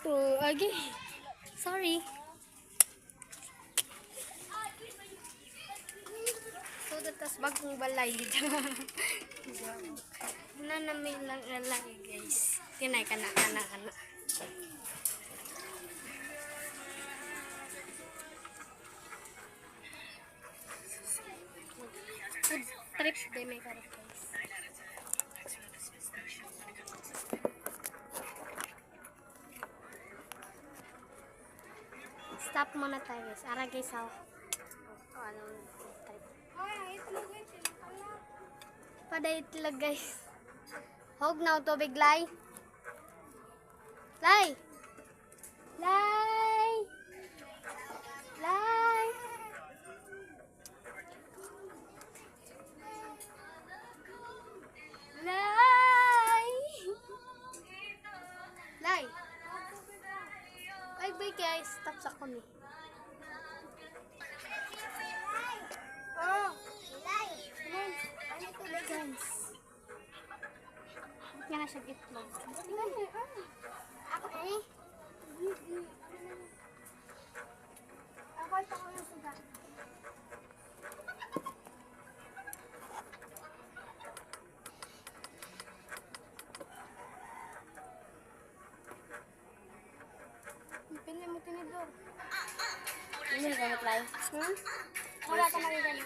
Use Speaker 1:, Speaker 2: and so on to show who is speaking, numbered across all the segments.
Speaker 1: to. Agi. Sorry. So, tas bagong balay. Nanamay lang lalaki, guys. Tinay ka na. Food trip din may karap, guys. Stop muna tayo, guys. Ara, guys, how? Food trip. Pada itlog, guys. Hog na tubig, Lay. Lay! Lay! Lay! Lay! Lay! Bye-bye, guys. Stop sa kami. Oh! Lay! Ano ito, guys? Yan na siya itlog. Ako eh. Ako ito ko yung suga. Pinili mo tinidor. Hindi ka mag-try? Wala ka mag-try.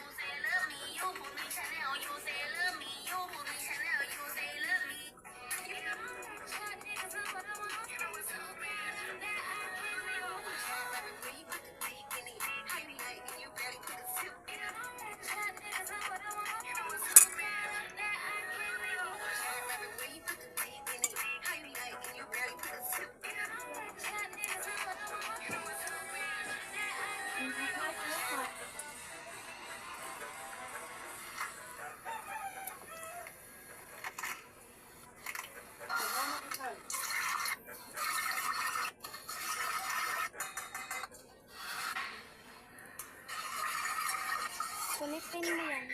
Speaker 1: Kulitin mo yan.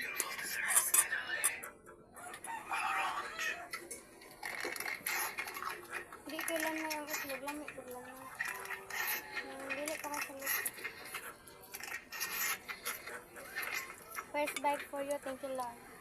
Speaker 1: Hindi ko lang na yung itlog. Lamit ko lang na. Dili ka kasalit. First bite for you. Thank you, Lord.